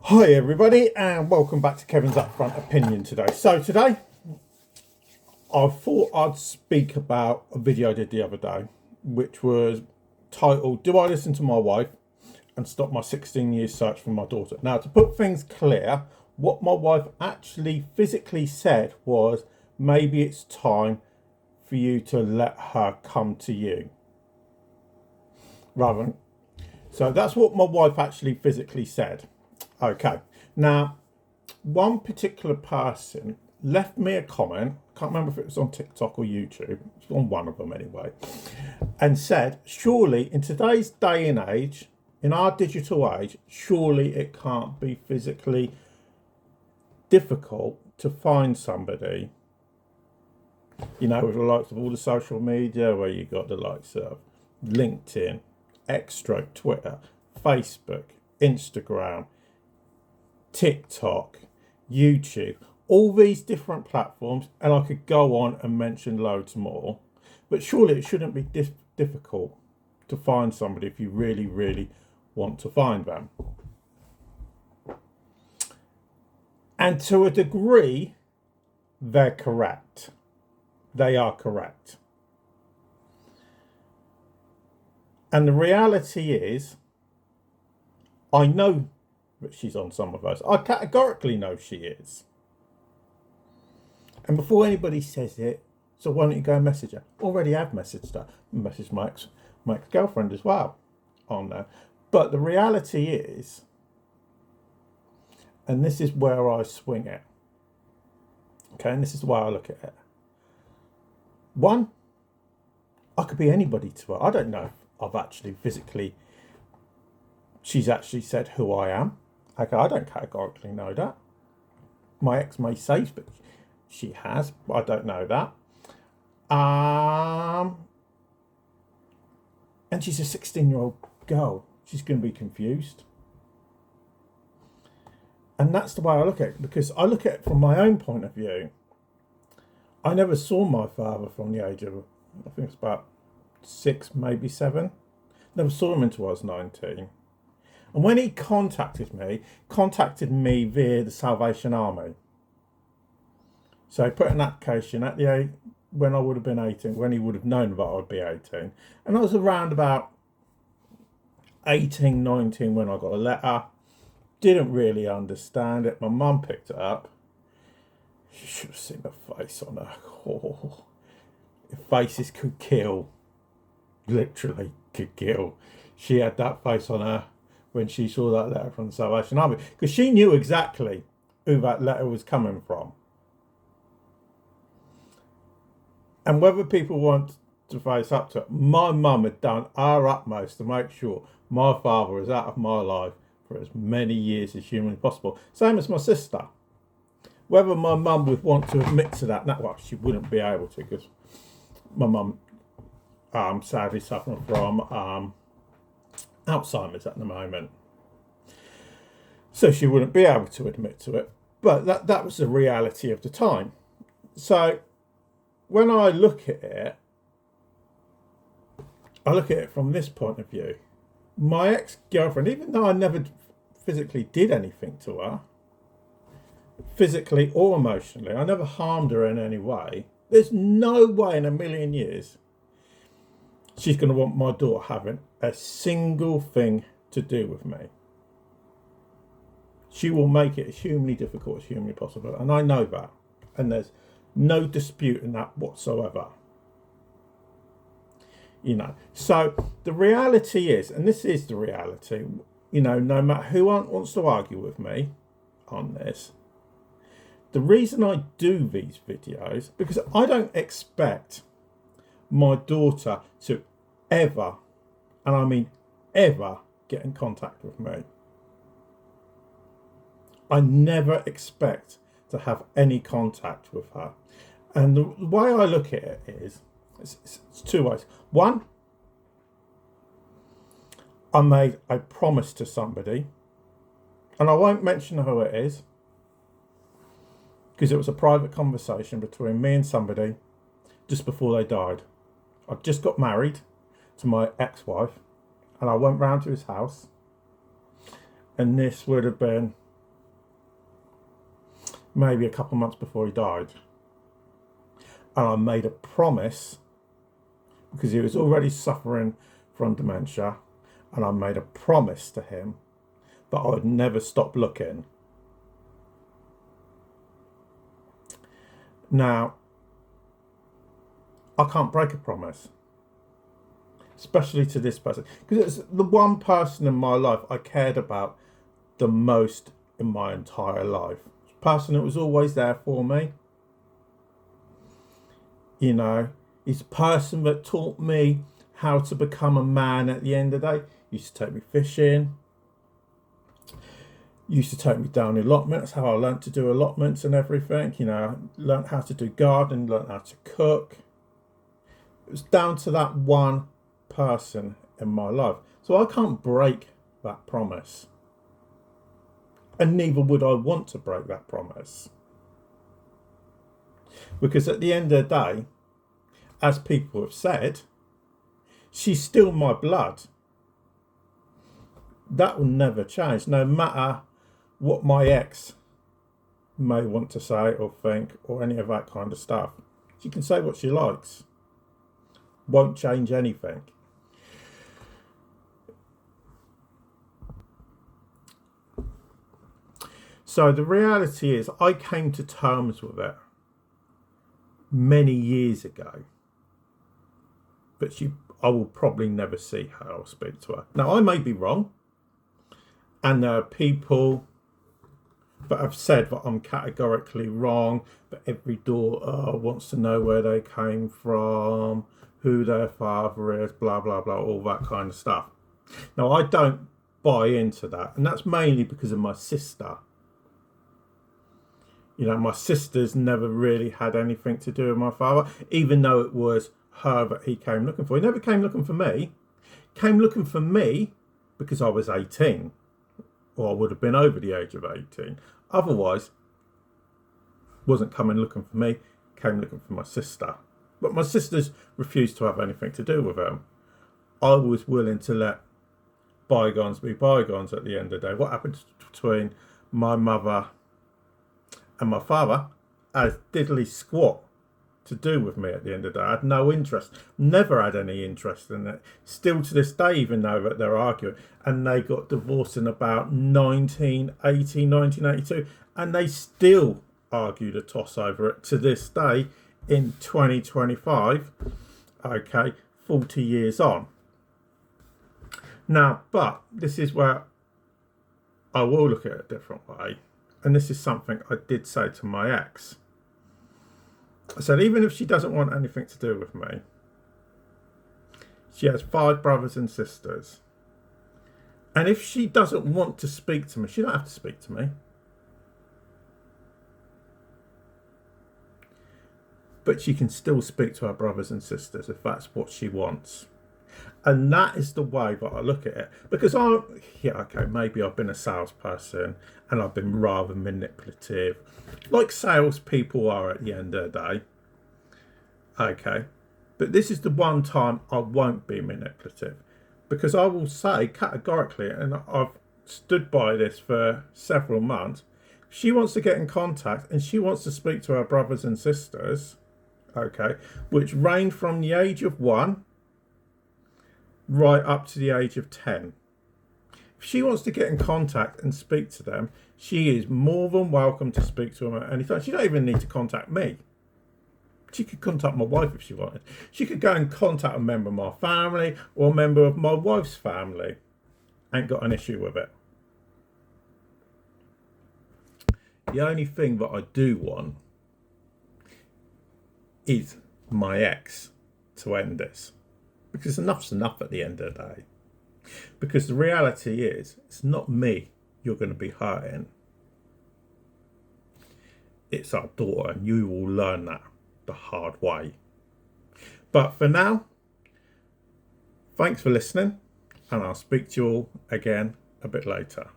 Hi everybody and welcome back to Kevin's Upfront Opinion today. So today I thought I'd speak about a video I did the other day which was titled "Do I Listen to My Wife and Stop My 16-year Search for My Daughter?" Now, to put things clear, what my wife actually physically said was, maybe it's time for you to let her come to you. So that's what my wife actually physically said. Okay, now one particular person left me a comment, can't remember if it was on TikTok or YouTube, it's on one of them anyway, and said, surely in today's day and age, in our digital age, surely it can't be physically difficult to find somebody, with the likes of all the social media, where you got the likes of LinkedIn, Estranged, Twitter, Facebook, Instagram, TikTok, YouTube, all these different platforms, and I could go on and mention loads more. But surely it shouldn't be difficult to find somebody if you really, really want to find them. And to a degree, they're correct. They are correct. And the reality is, I know that she's on some of those. I categorically know she is. And before anybody says it, so why don't you go and message her? Already have messaged her. Messaged my ex-girlfriend as well on there. But the reality is, and this is where I swing it, okay, and this is the way I look at it. One, I could be anybody to her. I don't know if I've actually she's actually said who I am. Okay, I don't categorically know that. My ex may say, but she has, but I don't know that. And she's a 16-year-old girl. She's going to be confused. And that's the way I look at it, because I look at it from my own point of view. I never saw my father from the age of, I think it's about 6, maybe 7. Never saw him until I was 19. And when he contacted me via the Salvation Army. So he put an application at the age when I would have been 18, when he would have known that I would be 18. And I was around about 18, 19 when I got a letter. Didn't really understand it. My mum picked it up. You should have seen the face on her. Oh, faces could kill. Literally could kill. She had that face on her when she saw that letter from the Salvation Army, because she knew exactly who that letter was coming from. And whether people want to face up to it, my mum had done her utmost to make sure my father was out of my life for as many years as humanly possible. Same as my sister. Whether my mum would want to admit to that, well, she wouldn't be able to, because my mum sadly suffering from Alzheimer's at the moment. So she wouldn't be able to admit to it. But that was the reality of the time. So when I look at it, I look at it from this point of view. My ex-girlfriend, even though I never physically did anything to her, physically or emotionally, I never harmed her in any way, there's no way in a million years she's going to want my daughter having a single thing to do with me. She will make it as humanly difficult as humanly possible. And I know that. And there's no dispute in that whatsoever. So the reality is, and this is the reality, no matter who wants to argue with me on this, the reason I do these videos, because I don't expect my daughter to ever, and I mean ever, get in contact with me. I never expect to have any contact with her. And the way I look at it is, it's two ways. One, I made a promise to somebody, and I won't mention who it is, because it was a private conversation between me and somebody just before they died. I just got married to my ex-wife, and I went round to his house, and this would have been maybe a couple of months before he died. And I made a promise, because he was already suffering from dementia, and I made a promise to him that I would never stop looking. Now, I can't break a promise, especially to this person, because it's the one person in my life I cared about the most in my entire life. It's a person that was always there for me. You know, he's a person that taught me how to become a man at the end of the day. He used to take me fishing. Used to take me down allotments, how I learnt to do allotments and everything. You know, learnt how to do gardening, learnt how to cook. It was down to that one person in my life. So I can't break that promise. And neither would I want to break that promise. Because at the end of the day, as people have said, she's still my blood. That will never change, no matter what my ex may want to say or think or any of that kind of stuff. She can say what she likes. Won't change anything. So the reality is, I came to terms with it many years ago. But I will probably never see her or speak to her. Now, I may be wrong. And there are people that have said that I'm categorically wrong, that every daughter wants to know where they came from, who their father is, blah, blah, blah, all that kind of stuff. Now, I don't buy into that. And that's mainly because of my sister. You know, my sister's never really had anything to do with my father, even though it was her that he came looking for. He never came looking for me. He came looking for me because I was 18. Or I would have been over the age of 18. Otherwise, wasn't coming looking for me, came looking for my sister. But my sisters refused to have anything to do with him. I was willing to let bygones be bygones at the end of the day. What happened between my mother and my father has diddly squat to do with me at the end of the day. I had no interest, never had any interest in it. Still to this day, even though that they're arguing, and they got divorced in about 1982, and they still argued a toss over it to this day in 2025, okay, 40 years on. Now, but this is where I will look at it a different way, and this is something I did say to my ex. I said, even if she doesn't want anything to do with me, she has 5 brothers and sisters. And if she doesn't want to speak to me, she don't have to speak to me. But she can still speak to her brothers and sisters if that's what she wants. And that is the way that I look at it. Because maybe I've been a salesperson and I've been rather manipulative, like salespeople are at the end of the day. Okay. But this is the one time I won't be manipulative. Because I will say categorically, and I've stood by this for several months, if she wants to get in contact and she wants to speak to her brothers and sisters, okay, which range from the age of 1 right up to the age of 10. If she wants to get in contact and speak to them, she is more than welcome to speak to them at any time. She don't even need to contact me. She could contact my wife if she wanted. She could go and contact a member of my family or a member of my wife's family. Ain't got an issue with it. The only thing that I do want is my ex to end this. Because enough's enough at the end of the day. Because the reality is, it's not me you're going to be hurting. It's our daughter, and you will learn that the hard way. But for now, thanks for listening, and I'll speak to you all again a bit later.